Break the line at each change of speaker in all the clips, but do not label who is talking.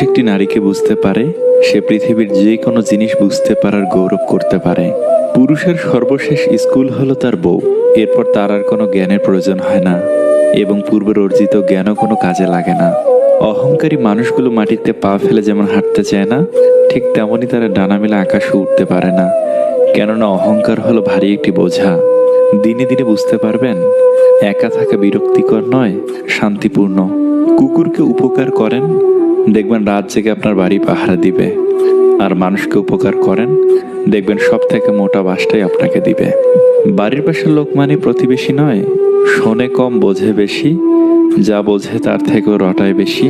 একটি নারীকে বুঝতে পারে, সে পৃথিবীর যে কোনো জিনিস বুঝতে পারার গৌরব করতে পারে। পুরুষের সর্বশেষ স্কুল হলো তার বউ। এরপর তার আর কোনো জ্ঞানের প্রয়োজন হয় না, এবং পূর্বের অর্জিত জ্ঞানও কোনো কাজে লাগে না। অহংকারী মানুষগুলো মাটিতে পা ফেলে যেমন হাঁটতে চায় না, ঠিক তেমনই তারা ডানা মেলে আকাশে উঠতে পারে না। কেননা অহংকার হলো ভারী একটি বোঝা। দিনে দিনে বুঝতে পারবেন, একা থাকা বিরক্তিকর নয়, শান্তিপূর্ণ। কুকুরকে উপকার করেন, দেখবেন রাত জেগে আপনার বাড়ি পাহারা দিবে। আর মানুষকে উপকার করেন, দেখবেন সব থেকে মোটা বাসটাই আপনাকে দিবে। বাড়ির পাশের লোক মানে প্রতিবেশী নয়, শোনে কম বোঝে বেশি, যা বোঝে তার থেকেও রটায় বেশি,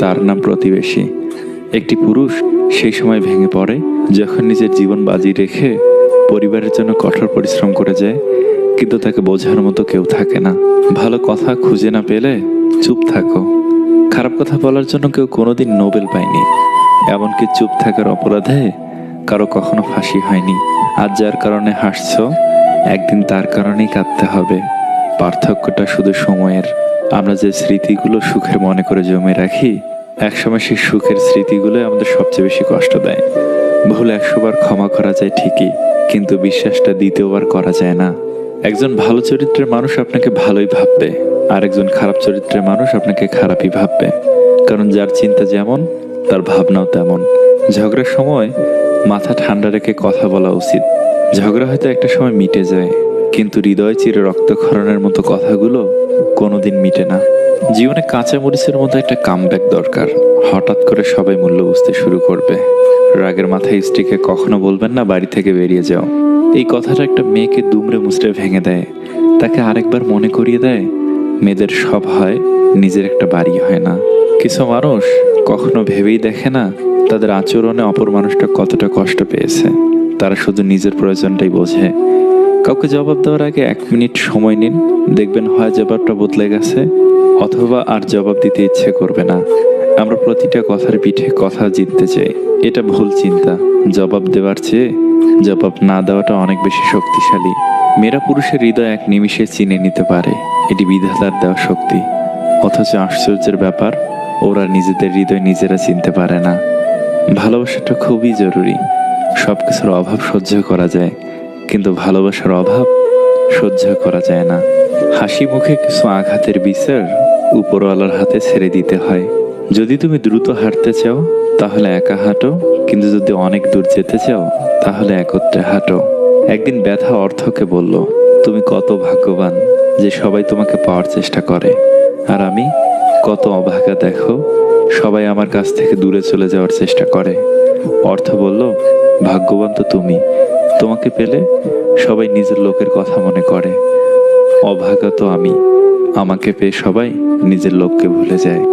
তার নাম প্রতিবেশী। একটি পুরুষ সেই সময় ভেঙে পড়ে যখন নিজের জীবন বাজি রেখে পরিবারের জন্য কঠোর পরিশ্রম করে যায়, কিন্তু তাকে বোঝার মতো কেউ থাকে না। ভালো কথা খুঁজে না পেলে চুপ থাকো। খারাপ কথা বলার জন্য কেউ কোনোদিন নোবেল পায়নি, এমনকি চুপ থাকার অপরাধে কারো কখনো ফাঁসি হয়নি। আজ যার কারণে হাসছো, একদিন তার কারণেই কাঁদতে হবে। পার্থক্যটা শুধু সময়ের। আমরা যে স্মৃতিগুলো সুখের মনে করে জমে রাখি, একসময় সেই সুখের স্মৃতিগুলোই আমাদের সবচেয়ে বেশি কষ্ট দেয়। ভুল 100 বার ক্ষমা করা যায় ঠিকই, কিন্তু বিশ্বাসটা দ্বিতীয়বার করা যায় না। একজন ভালো চরিত্রের মানুষ আপনাকে ভালোই ভাববে, আর একজন খারাপ চরিত্রের মানুষ আপনাকে খারাপই ভাববে। কারণ যার চিন্তা যেমন, তার ভাবনাও তেমন। ঝগড়ার সময় মাথা ঠান্ডা রেখে কথা বলা উচিত। ঝগড়া হয়তো একটা সময় মিটে যায়, কিন্তু হৃদয় চিরে রক্তক্ষরণের মতো কথাগুলো কোনোদিন মিটে না। জীবনে কাঁচা মরিচের মতো একটা কামব্যাক দরকার। হঠাৎ করে সবাই মূল্য বুঝতে শুরু করবে। রাগের মাথায় স্ত্রীকে কখনো বলবেন না বাড়ি থেকে বেরিয়ে যাও। এই কথাটা একটা মেয়েকে দুমড়ে মুচড়ে ভেঙে দেয়, তাকে আরেকবার মনে করিয়ে দেয় মেয়েদের সব হয়, নিজের একটা বাড়ি হয় না। কিছু মানুষ কখনো ভেবেই দেখে না তাদের আচরণে অপর মানুষটা কতটা কষ্ট পেয়েছে। তারা শুধু নিজের প্রয়োজনটাই বোঝে। কাউকে জবাব দেওয়ার আগে 1 মিনিট সময় নিন, দেখবেন হয় জবাবটা বদলে গেছে, অথবা আর জবাব দিতে ইচ্ছে করবে না। আমরা প্রতিটা কথার পিঠে কথা জিততে চাই, এটা ভুল চিন্তা। জবাব দেওয়ার চেয়ে জবাব না দেওয়াটা অনেক বেশি শক্তিশালী। মেয়েরা পুরুষের হৃদয় 1 নিমিষে চিনে নিতে পারে, এটি বিধাতার দেওয়া শক্তি। অথচ আশ্চর্যের ব্যাপার, ওরা নিজেদের হৃদয় নিজেরা চিনতে পারে না। ভালোবাসাটা খুবই জরুরি। সবকিছুর অভাব সহ্য করা যায়, কিন্তু ভালোবাসার অভাব সহ্য করা যায় না। হাসি মুখে কিছু আঘাতের বিচার উপরওয়ালার হাতে ছেড়ে দিতে হয়। যদি তুমি দ্রুত হাঁটতে চাও, তাহলে একা হাঁটো, কিন্তু যদি অনেক দূর যেতে চাও, তাহলে একত্রে হাঁটো। একদিন ব্যথা অর্থকে বলল, তুমি কত ভাগ্যবান যে সবাই তোমাকে পাওয়ার চেষ্টা করে, আর আমি কত অভাগা দেখো, সবাই আমার কাছ থেকে দূরে চলে যাওয়ার চেষ্টা করে। অর্থ বলল, ভাগ্যবান তো তুমি, তোমাকে পেলে সবাই নিজের লোকের কথা মনে করে। অভাগা তো আমি, আমাকে পেয়ে সবাই নিজের লোককে ভুলে যায়।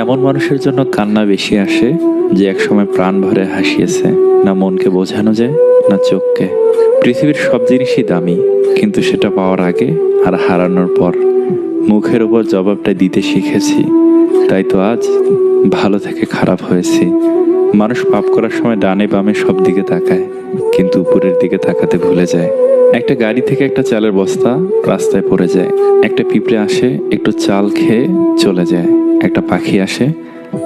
এমন মানুষের জন্য কান্না বেশি আসে যে একসময় প্রাণ ভরে হাসিয়েছে। না মনকে বোঝানো যায়, না চোখকে। পৃথিবীর সব জিনিসই দামি, কিন্তু সেটা পাওয়ার আগে আর হারানোর পর। মুখের ওপর জবাবটা দিতে শিখেছি, তাই তো আজ ভালো থেকে খারাপ হয়েছি। মানুষ পাপ করার সময় ডানে বামে সব দিকে তাকায়, কিন্তু উপরের দিকে তাকাতে ভুলে যায়। একটা গাড়ি থেকে একটা চালের বস্তা রাস্তায় পড়ে যায়। একটা পিঁপড়ে আসে, একটু চাল খেয়ে চলে যায়। একটা পাখি আসে,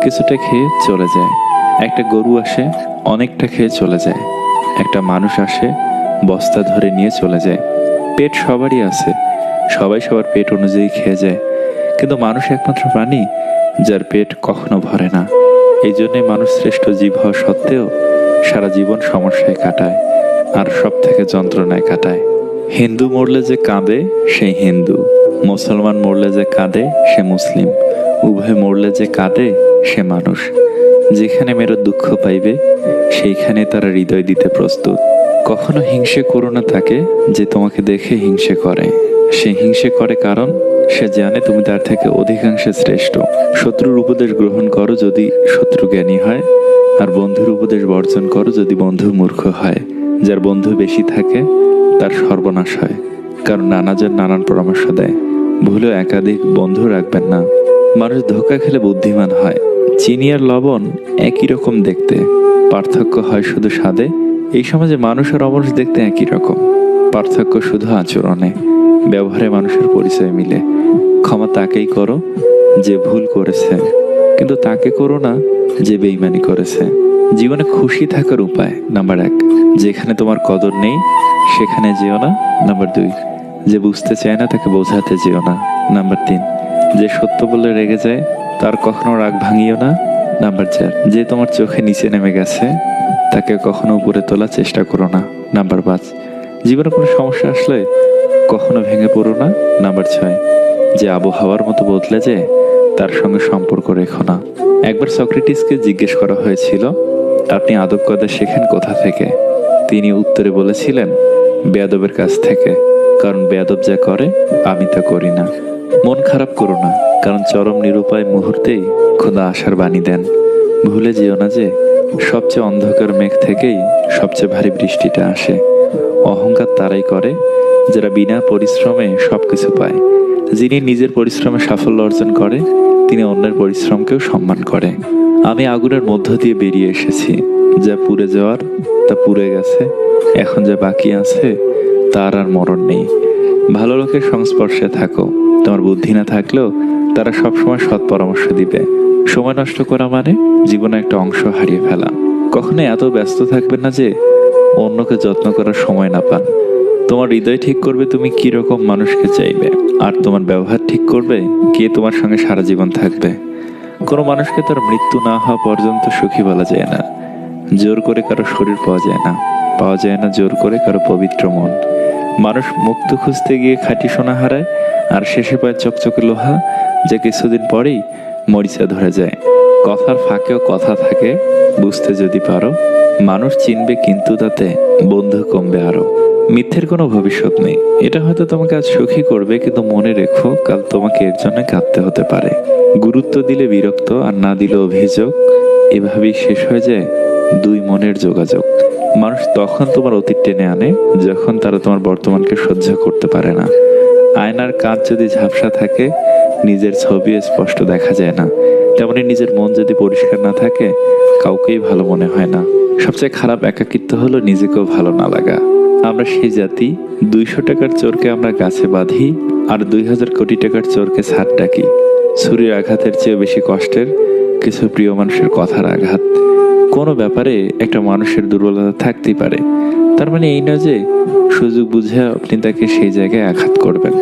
কিছুটা খেয়ে চলে যায়। একটা গরু আসে, অনেকটা খেয়ে চলে যায়। একটা মানুষ আসে, বস্তা ধরে নিয়ে চলে যায়। পেট সবারই আছে, সবাই সবার পেট অনুযায়ী খেয়ে যায়, কিন্তু মানুষ একমাত্র প্রাণী যার পেট কখনো ভরে না। এই জন্যে মানুষ শ্রেষ্ঠ জীব হওয়া সত্ত্বেও সারা জীবন সমস্যায় কাটায়, আর সব থেকে যন্ত্রণায় কাটায়। হিন্দু মরলে যে কাঁদে সে হিন্দু, মুসলমান মরলে যে কাঁদে সে মুসলিম, উভয় মরলে যে কাঁদে সে মানুষ। যেখানে মেয়েরা দুঃখ পাইবে, সেইখানে তারা হৃদয় দিতে প্রস্তুত। কখনো হিংসে করো না তাকে যে তোমাকে দেখে হিংসে করে। সে হিংসে করে কারণ সে জানে তুমি তার থেকে অধিকাংশে শ্রেষ্ঠ। শত্রুর উপদেশ গ্রহণ করো যদি শত্রু জ্ঞানী হয়, আর বন্ধুর উপদেশ বর্জন করো যদি বন্ধু মূর্খ হয়। যার বন্ধু বেশি থাকে তার সর্বনাশ হয়, কারণ নানাজন নানান পরামর্শ দেয়। ভুলেও একাধিক বন্ধু রাখবেন না। মানুষ ধোঁকা খেলে বুদ্ধিমান হয়। চিনি আর লবণ একই রকম দেখতে, পার্থক্য হয় শুধু স্বাদে। এই সমাজে মানুষ আর অমানুষ দেখতে একই রকম, পার্থক্য শুধু আচরণে। ব্যবহারে মানুষের পরিচয় মিলে। ক্ষমা তাকেই করো যে ভুল করেছে, কিন্তু তাকে করো না যে বেইমানি করেছে। জীবনে খুশি থাকার উপায়: নাম্বার 1, যেখানে তোমার কদর নেই সেখানে যেও না। নাম্বার 2, যে বুঝতে চায় না তাকে বোঝাতে যেও না। নাম্বার 3, যে সত্য বলে রেগে যায় তার কখনো রাগ ভাঙিও না। নাম্বার 4, যে তোমার চোখে নিচে নেমে গেছে তাকে কখনো উপরে তোলার চেষ্টা করো না। নাম্বার 5, জীবনে কোনো সমস্যা আসলে কখনো ভেঙে পড়ো না। নাম্বার 6, যে আবহাওয়ার মতো বদলে যায় তার সঙ্গে সম্পর্ক রেখো না। একবার সক্রেটিসকে জিজ্ঞেস করা হয়েছিল, আপনি আদব কায়দা শেখেন কোথা থেকে? তিনি উত্তরে বলেছিলেন, বেয়াদবের কাছ থেকে, কারণ বেয়াদব যা করে আমি তা করি না। মন খারাপ করো না, কারণ চরম নিরুপায় মুহূর্তেই খোদা আশার বাণী দেন। ভুলে যেও না যে সবচেয়ে অন্ধকার মেঘ থেকেই সবচেয়ে ভারী বৃষ্টিটা আসে। অহংকার তারাই করে যারা বিনা পরিশ্রমে সবকিছু পায়। যিনি নিজের পরিশ্রমে সাফল্য অর্জন করে তিনি অন্যের পরিশ্রমকেও সম্মান করে। আমি আগুনের মধ্য দিয়ে বেরিয়ে এসেছি, যা পুড়ে যাওয়ার তা পুড়ে গেছে, এখন যা বাকি আছে তার আর মরণ নেই। ভালো লোকের সংস্পর্শে থাকো, তোমার বুদ্ধি না থাকলেও তারা সবসময় সৎ পরামর্শ দিবে। সময় নষ্ট করা মানে জীবনে একটা অংশ হারিয়ে ফেলা। কখনো এত ব্যস্ত থাকবে না যে অন্যকে যত্ন করার সময় না পান। তোমার হৃদয় ঠিক করবে তুমি কি রকম মানুষকে চাইবে, আর তোমার ব্যবহার ঠিক করবে কে তোমার সঙ্গে সারা জীবন থাকবে। কোনো মানুষকে তার মৃত্যু না হওয়া পর্যন্ত সুখী বলা যায় না। জোর করে কারো শরীর পাওয়া যায় না, পাওয়া যায় না জোর করে কারো পবিত্র মন। মানুষ মুক্ত খুঁজতে গিয়ে খাঁটি সোনা হারায়, আর শেষে পায় চকচকে লোহা, যা কিছুদিন পরেই মরিচা ধরে যায়। কথার ফাঁকেও কথা থাকে, বুঝতে যদি পারো। মানুষ চিনবে কিন্তু তাতে বন্ধু কমবে আরো। মিথ্যের কোনো ভবিষ্যৎ নেই। এটা হয়তো তোমাকে আজ সুখী করবে, কিন্তু মনে রেখো কাল তোমাকে এর জন্য কাঁদতে হতে পারে। গুরুত্ব দিলে বিরক্ত, আর না দিলে অভিযোগ। এভাবেই শেষ হয়ে যায় দুই মনের যোগাযোগ। মানুষ তখন তোমার অতীত টেনে আনে যখন তারা তোমার বর্তমানকে সহ্য করতে পারে না। আয়নার কাঁচ যদি ঝাপসা থাকে নিজের ছবি স্পষ্ট দেখা যায় না, তেমনি নিজের মন যদি পরিষ্কার না থাকে কাউকেই ভালো মনে হয় না। সবচেয়ে খারাপ একাকিত্ব হলো নিজেকেও ভালো না লাগা। আমরা সেই জাতি, 200 টাকার চোরকে আমরা গাছে বাঁধি, আর 2000 কোটি টাকার চোরকে ছাদ ডাকি। ছুরির আঘাতের চেয়ে বেশি কষ্টের কিছু প্রিয় মানুষের কথার আঘাত। কোনো ব্যাপারে একটা মানুষের দুর্বলতা থাকতেই পারে, তার মানে এই না যে সুযোগ বুঝে আপনি তাকে সেই জায়গায় আঘাত করবেন।